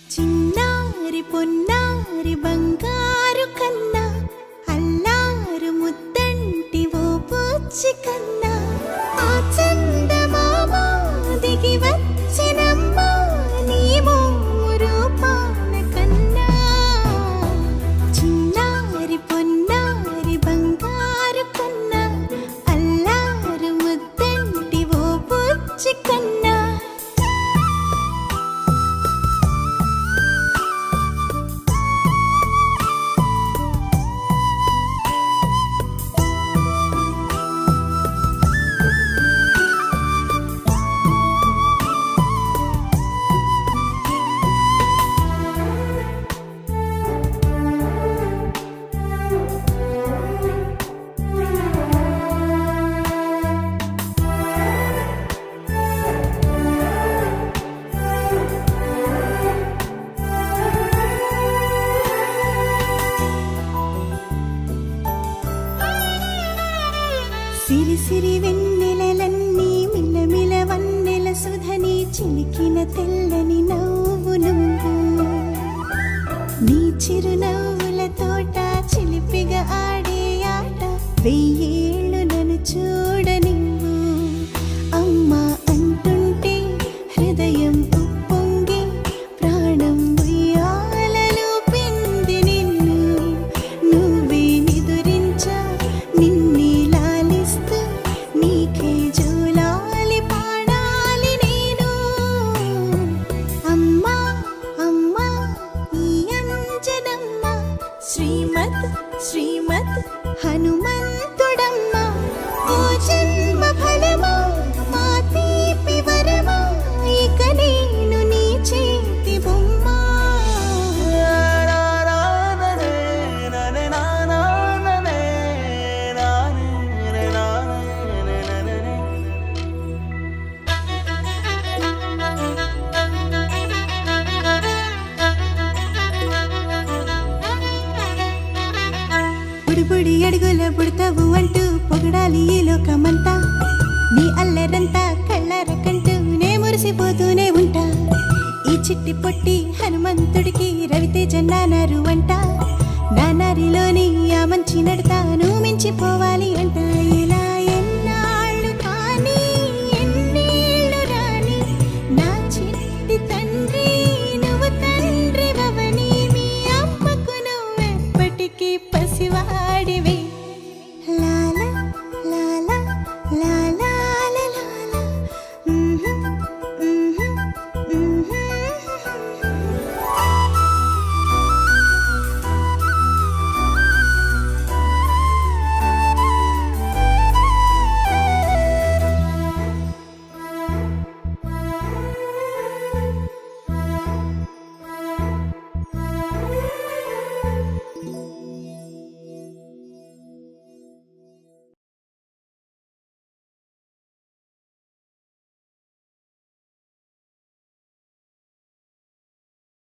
చిన్నారి పొన్నారి బంగారు కన్నా అల్లారు ముద్దంటి ఓ పూచి కన్నా ఆ చందమామ దిగి వచ్చినమ్మ నీ రూపాల కన్నా చిన్నారి పొన్నారి బంగారు కన్నా అల్లారు ముద్దంటి ఓ పూచి కన్నా సిరి సిరి వెన్నెలలన్నీ మిలమిల వన్నెల సుధని చిలికిన తెల్లని నవ్వు నువ్వు నీ చిరునవ్వుల తోట చిలిపిగా ఆడే ఆట వెయ్యేళ్ళు నన్ను చూడ నువ్వు అమ్మా అంటుంటే హృదయం ఉప్పొంగి ప్రాణం ఉయ్యాలలో పిండి నిన్ను నువ్వే నిదురించా నిన్నే నీకే జూలాలి పాడాలి నేను అమ్మా అమ్మా ఈ అంజనమ్మ శ్రీమద్ శ్రీమద్ హనుమంతుడమ్మ ఓ జన్మ ఫలమా మా తీపి వరమా ఇక నేను నీ చేతి బొమ్మ బుడి అడుగుల బుడతావు అంటూ పొగడాలి ఈ లోకమంతా నీ అల్లరంతా కళ్ళారకంటూ నే మురిసిపోతూనే ఉంటా ఈ చిట్టి పొట్టి హనుమంతుడికి రవితేజ నానారు అంట నానారిలోని ఆ మంచి నడతాను మించిపోవాలి